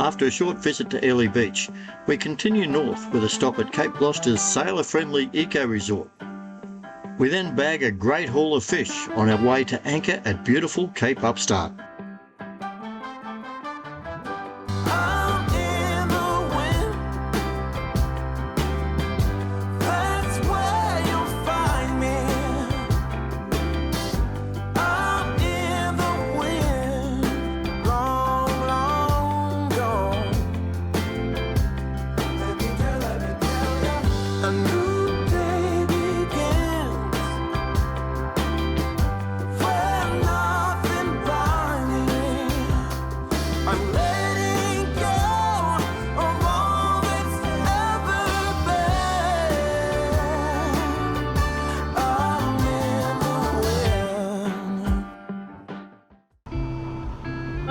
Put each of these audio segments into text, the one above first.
After a short visit to Airlie Beach, we continue north with a stop at Cape Gloucester's sailor-friendly Eco Resort. We then bag a great haul of fish on our way to anchor at beautiful Cape Upstart.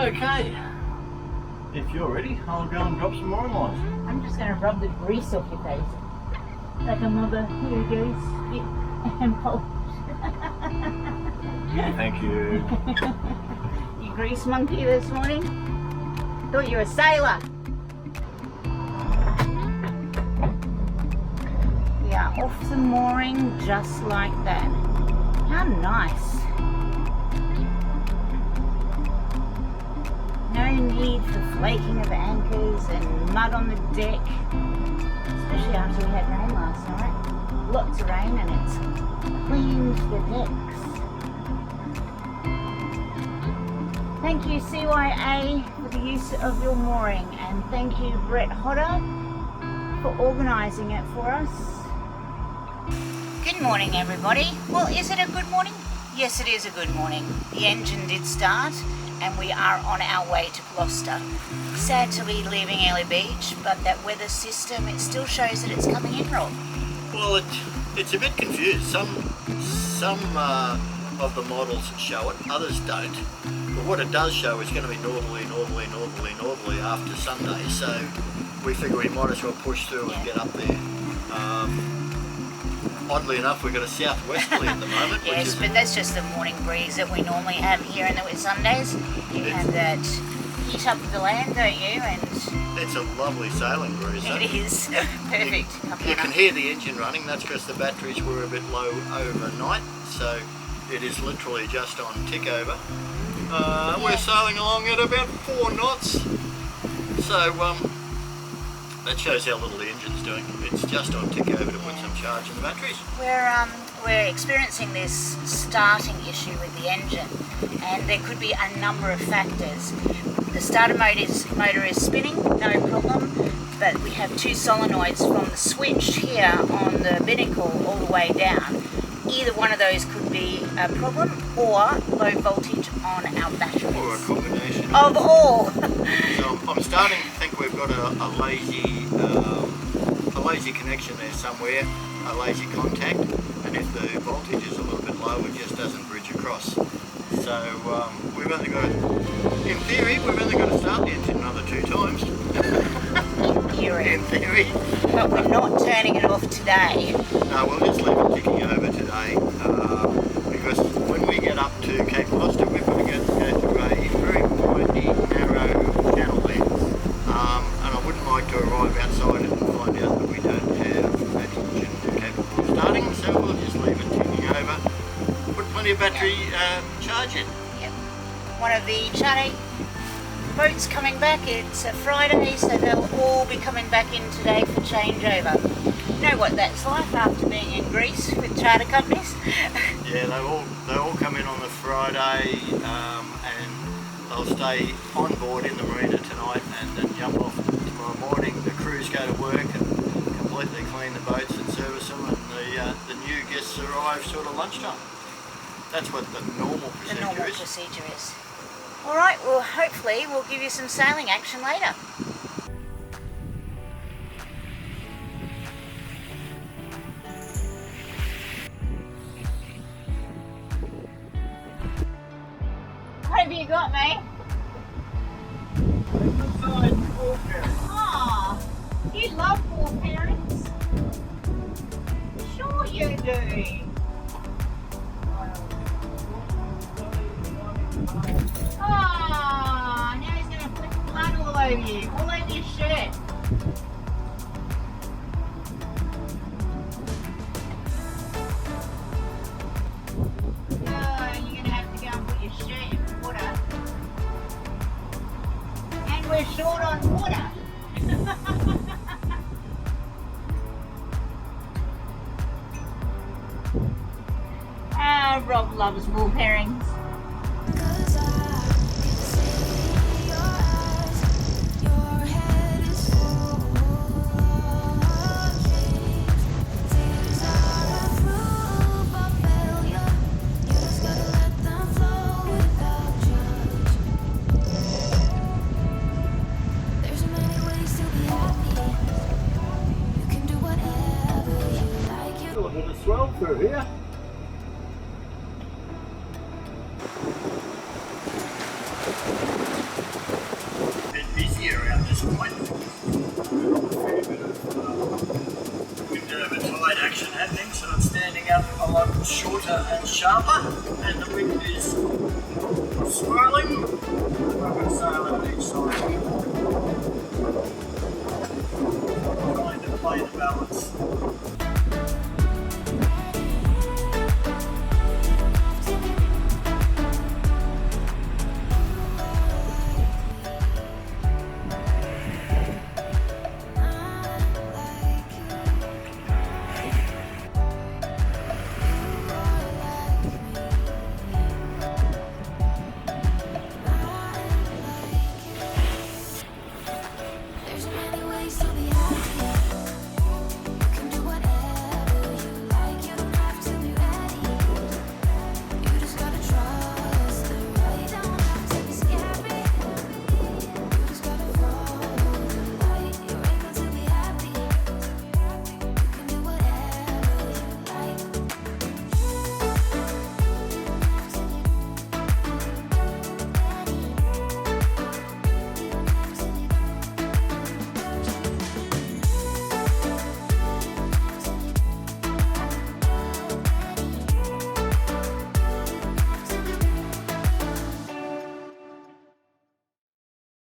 Okay, if you're ready, I'll go and drop some more in line. I'm just going to rub the grease off your face. Like a mother, here you go, spit and polish. Thank you. You grease monkey this morning? Thought you were a sailor. We are off the mooring just like that. How nice. No need for flaking of anchors and mud on the deck, especially after we had rain last night. Lots of rain and it's cleaned the decks. Thank you CYA for the use of your mooring, and thank you Brett Hodder for organising it for us. Good morning everybody. Well, is it a good morning? Yes, it is a good morning. The engine did start and we are on our way to Gloucester. Sad to be leaving Airlie Beach, but that weather system, it still shows that it's coming in, Rob. Well, it's a bit confused. Some of the models show it, others don't. But what it does show is going to be northerly after Sunday, so we figure we might as well push through and get up there. Oddly enough, we've got a southwesterly at the moment. Yes, but that's just the morning breeze that we normally have here in the Whitsundays, and that heat up the land, don't you? And it's a lovely sailing breeze. It is perfect. You can hear the engine running. That's because the batteries were a bit low overnight, so it is literally just on tick over. We're sailing along at about 4 knots, so that shows how little the engine's doing. It's just on tick over to put some charge in the batteries. We're experiencing this starting issue with the engine, and there could be a number of factors. The starter motor is spinning, no problem, but we have 2 solenoids from the switch here on the binnacle all the way down. Either one of those could be a problem, or low voltage on our batteries. Or a combination of all. So I'm starting to think we've got a lazy connection there somewhere, a lazy contact, and if the voltage is a little bit low, it just doesn't bridge across. So we've only got to start the engine another 2 times. In theory. But we're not turning it off today. No, we'll just leave it ticking over today, because when we get up to Cape Gloucester, we've got to go through a very windy, narrow channel there, and I wouldn't like to arrive outside it and find out that we don't have an engine capable of starting, so we'll just leave it ticking over, put plenty of battery charge in. Yep. One of the charter boats coming back. It's a Friday, so they'll all be coming back in today for changeover. You know what that's like after being in Greece with charter companies? Yeah, they all come in on the Friday, and they'll stay on board in the marina tonight and then jump off tomorrow morning. The crews go to work and completely clean the boats and service them, and the new guests arrive sort of lunchtime. That's what the normal procedure is. Alright, well hopefully we'll give you some sailing action later. What have you got, mate? Aw, you love 4 parents. Sure you do. Ah, now he's going to flick the blood all over you, all over your shirt. Oh, you're going to have to go and put your shirt in the water. And we're short on water. Ah, Rob loves wool herrings. A bit of swell through here. A bit busy around this point. A fair bit of wind over tide action happening, so I'm standing up a lot shorter and sharper, and the wind is swirling. I've got sail out each side. Trying to play the balance.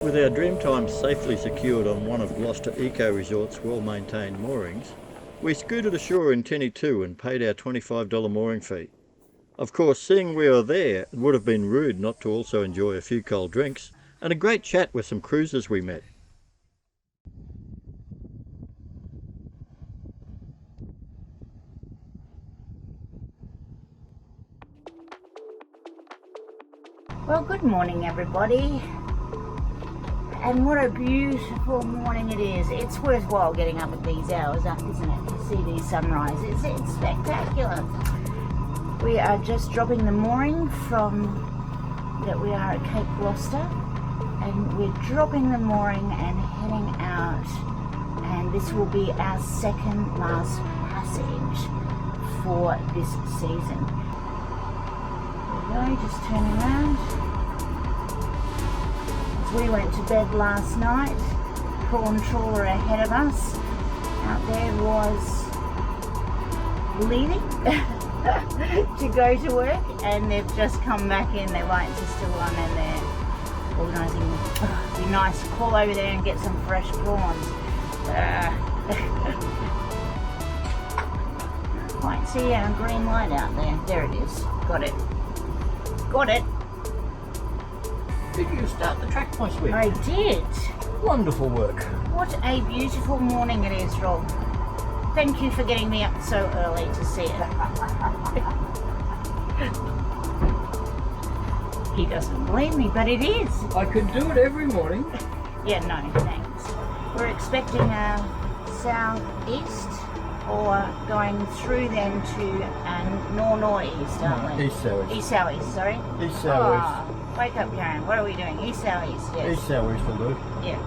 With our Dreamtime safely secured on one of Gloucester Eco Resort's well-maintained moorings, we scooted ashore in Tenny 2 and paid our $25 mooring fee. Of course, seeing we are there, it would have been rude not to also enjoy a few cold drinks and a great chat with some cruisers we met. Well, good morning everybody. And what a beautiful morning it is. It's worthwhile getting up at these hours, isn't it, to see these sunrises. It's spectacular. We are just dropping the mooring that we are at Cape Gloucester, and we're dropping the mooring and heading out, and this will be our second last passage for this season. There we go, just turning around. We went to bed last night, prawn trawler ahead of us. Out there was leaving to go to work, and they've just come back in. Their lights are still on and they're organising. It'd be nice to call over there and get some fresh prawns. Quite see our green light out there. There it is. Got it. Got it. Did you start the track my sweet? I did. Wonderful work. What a beautiful morning it is, Rob. Thank you for getting me up so early to see it. He doesn't believe me, but it is. I could do it every morning. Yeah, no, thanks. We're expecting a southeast or going through then to a northeast, aren't we? East southeast. East southeast, sorry. East southeast. Wake up, Karen. What are we doing? East southeast, yes. East southeast will do. Yeah.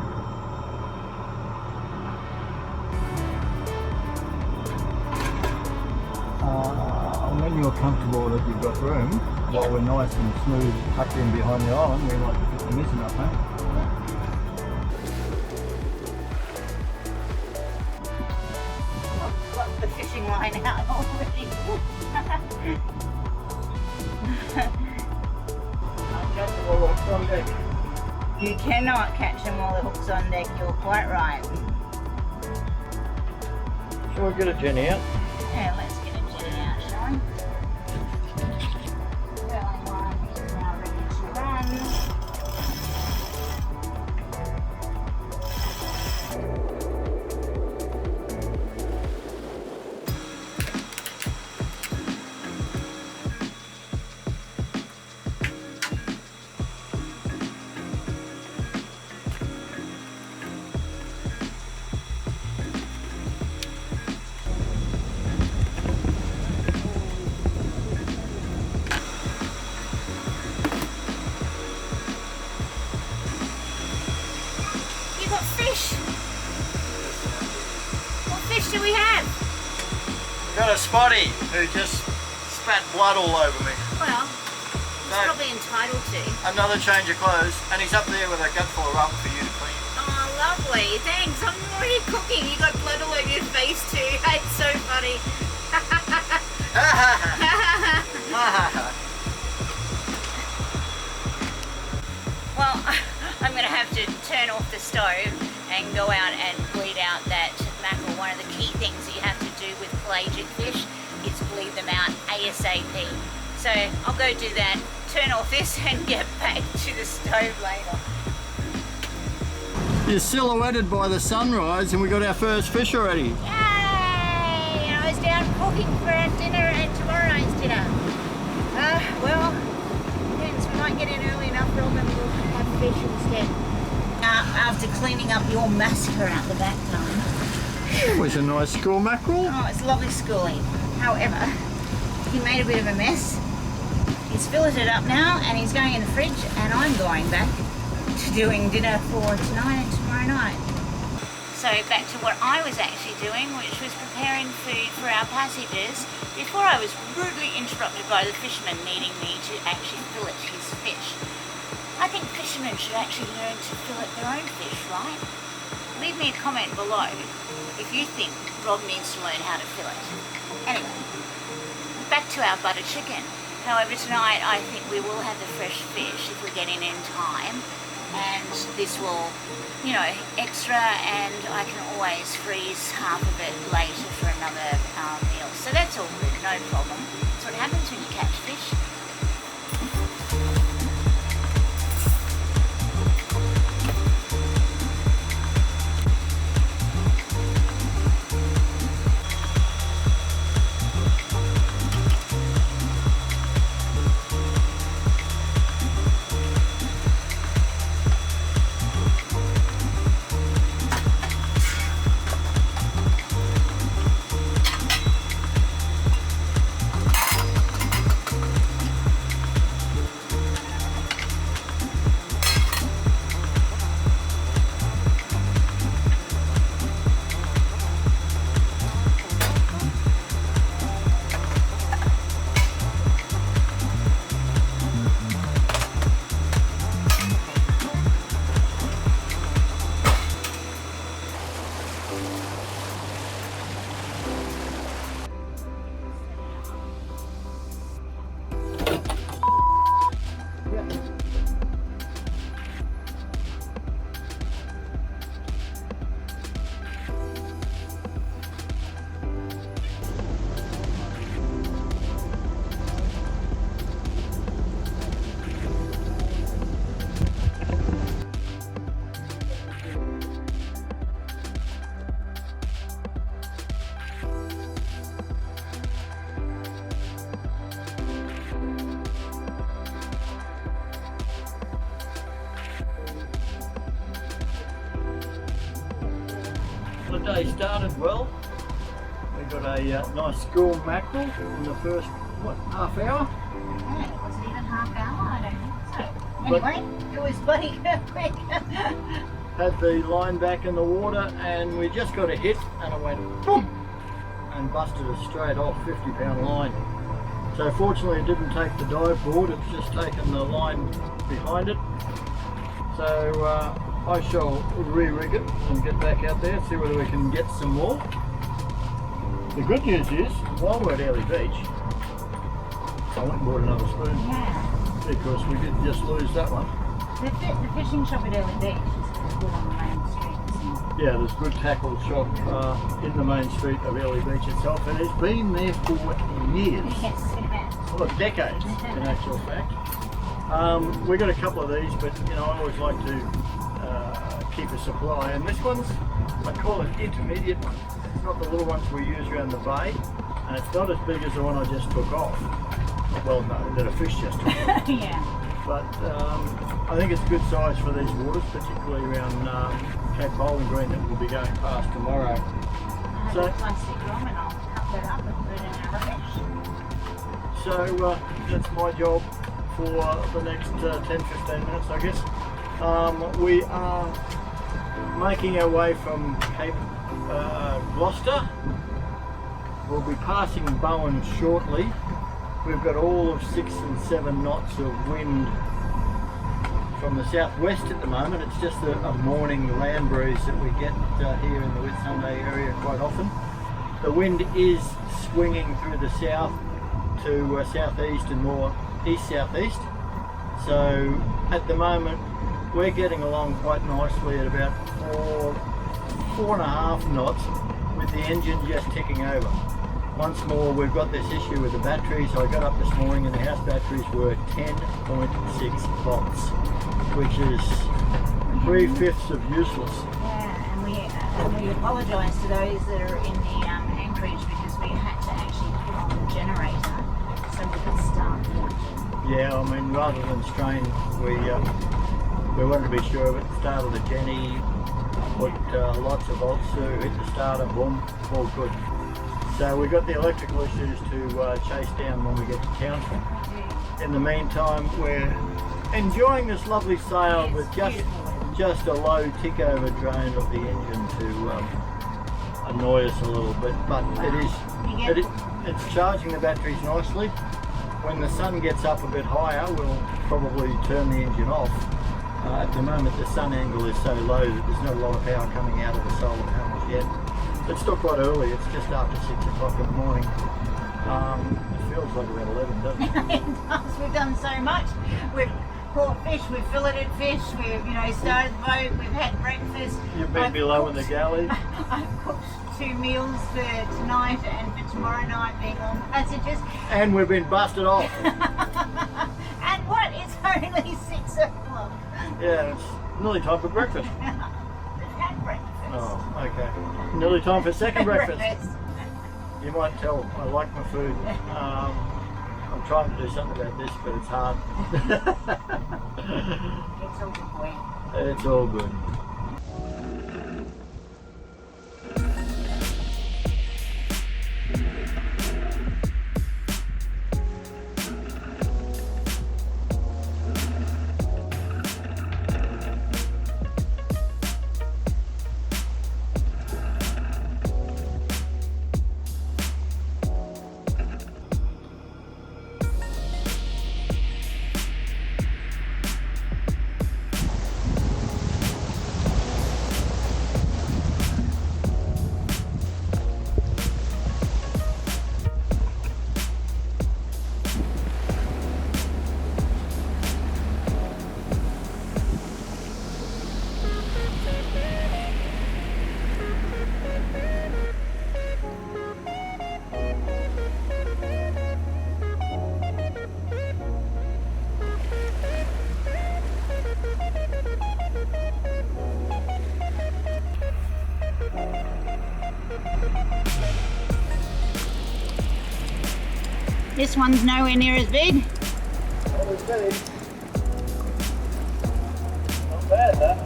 When you're comfortable that you've got room, while we're nice and smooth tucked in behind the island, we like to put the missing up, huh? Got the fishing line out already. I'll go to the wall. You cannot catch them while the hook's on deck, you're quite right. Shall we get a Jenny out? Yeah, let's get a Jenny out, shall we? Curling line is now ready to run. Do we have? Got a spotty who just spat blood all over me. Well, he's probably entitled to. Another change of clothes, and he's up there with a gutful of rump for you to clean. Oh, lovely. Thanks. I'm already cooking. You got blood all over your face too. It's so funny. Well, I'm going to have to turn off the stove and go out and bleed out that mackerel. One of the key things that you have to do with pelagic fish is bleed them out ASAP. So I'll go do that, turn off this and get back to the stove later. You're silhouetted by the sunrise and we got our first fish already. Yay! I was down cooking for our dinner and tomorrow night's dinner. Well, depends. We might get in early enough, Rob, and we'll have fish instead. After cleaning up your massacre out the back time. It was a nice school mackerel. Oh, it's lovely schooling. However, he made a bit of a mess. He's filleted up now and he's going in the fridge, and I'm going back to doing dinner for tonight and tomorrow night. So back to what I was actually doing, which was preparing food for our passengers before I was rudely interrupted by the fisherman needing me to actually fillet his fish. I think fishermen should actually learn to fillet their own fish, right? Leave me a comment below if you think Rob needs to learn how to fillet. Anyway, back to our butter chicken. However, tonight I think we will have the fresh fish if we're getting in time, and this will, you know, extra, and I can always freeze half of it later for another meal. So that's all good, no problem. That's what happens when you catch fish. The day started well. We got a nice school mackerel in the first, what, half hour? Yeah, it wasn't even half hour, I don't think so. Anyway, it was bloody quick. Had the line back in the water and we just got a hit and it went boom and busted us straight off, 50-pound line. So fortunately it didn't take the dive board, it's just taken the line behind it. So I shall re-rig it and get back out there, see whether we can get some more. The good news is, while we're at Airlie Beach, I went and bought another spoon. Yeah. Because we did just lose that one. The fishing shop at Airlie Beach is good on the main street, isn't it? Yeah, there's a good tackle shop in the main street of Airlie Beach itself. It has been there for years. Yes, it has. Well, decades, in actual fact. We got a couple of these, but you know, I always like to keep a supply. And this one's, I call it intermediate one. It's not the little ones we use around the bay, and it's not as big as the one I just took off. Well, no, that a fish just took off. Yeah. But I think it's a good size for these waters, particularly around Cape Bowling Green that we'll be going past tomorrow. I have a plastic drum and I'll cut that up and put it in our fish. So that's my job for the next 10-15 minutes, I guess. We are making our way from Cape Gloucester. We'll be passing Bowen shortly. We've got all of 6 and 7 knots of wind from the southwest at the moment. It's just a morning land breeze that we get here in the Whitsunday area quite often. The wind is swinging through the south to southeast and more east-southeast. So at the moment we're getting along quite nicely at about 4.5 knots with the engine just ticking over. Once more, we've got this issue with the batteries. I got up this morning and the house batteries were 10.6 volts, which is 3/5 of useless. Yeah, and we apologise to those that are in the anchorage because we had to actually put on the generator so we could start the engine. Yeah, I mean, rather than strain, we wanted to be sure of it. Started the Jenny, put lots of volts through, hit the starter, boom, all good. So we got the electrical issues to chase down when we get to Townsville. In the meantime, we're enjoying this lovely sail with just a low tick over drone of the engine to annoy us a little bit, but it's charging the batteries nicely. When the sun gets up a bit higher, we'll probably turn the engine off. At the moment, the sun angle is so low that there's not a lot of power coming out of the solar panels yet. It's still quite early, it's just after 6 o'clock in the morning. It feels like about 11, doesn't it? It does. We've done so much. We've caught fish, we've filleted fish, we've started the boat, we've had breakfast. You've been below in the galley. I've cooked 2 meals for tonight and for tomorrow night being on passages. And we've been busted off. And what? It's only 6 o'clock. Yeah, it's nearly time for breakfast. We've had breakfast. Oh, okay. Nearly time for second breakfast. You might tell I like my food. I'm trying to do something about this, but it's hard. It's all good. It's all good. This one's nowhere near as big. Not as big. Not bad, though.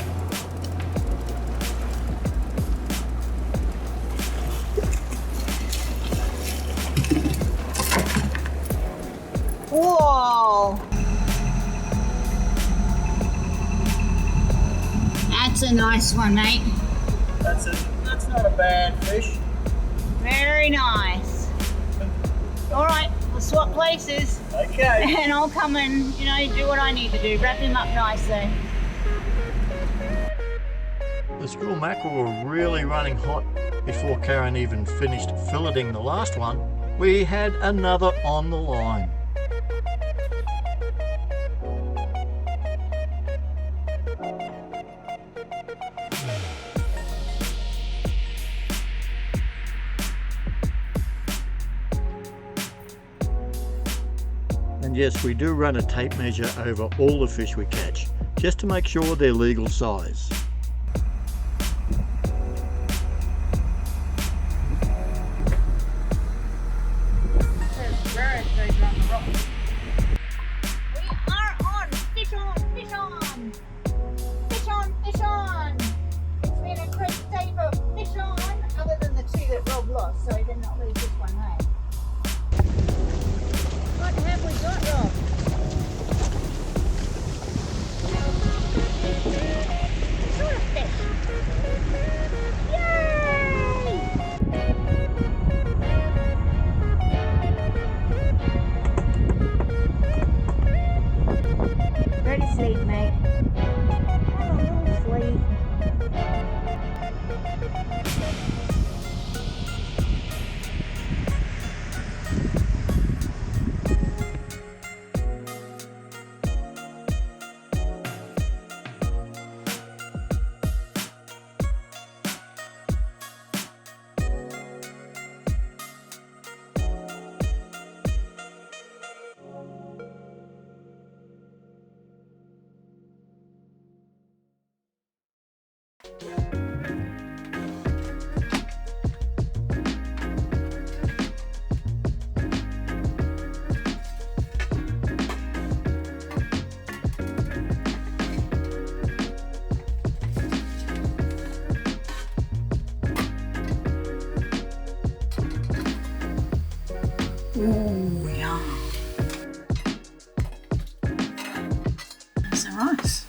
Whoa! That's a nice one, mate. That's not a bad fish. Very nice. All right, we'll swap places. Okay. And I'll come and, do what I need to do. Wrap him up nicely. The school mackerel were really running hot before Karen even finished filleting the last one. We had another on the line. And yes, we do run a tape measure over all the fish we catch, just to make sure they're legal size. Ooh, yum. That's so nice.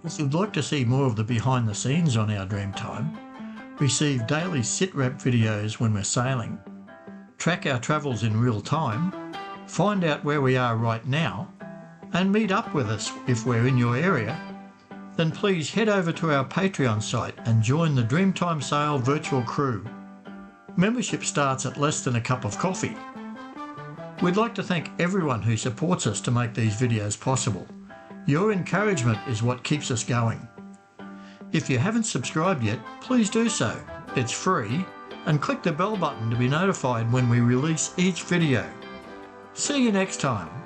If you'd like to see more of the behind the scenes on our Dreamtime, receive daily sit-rep videos when we're sailing, track our travels in real time, find out where we are right now, and meet up with us if we're in your area, then please head over to our Patreon site and join the Dreamtime Sail virtual crew. Membership starts at less than a cup of coffee. We'd like to thank everyone who supports us to make these videos possible. Your encouragement is what keeps us going. If you haven't subscribed yet, please do so. It's free, and click the bell button to be notified when we release each video. See you next time.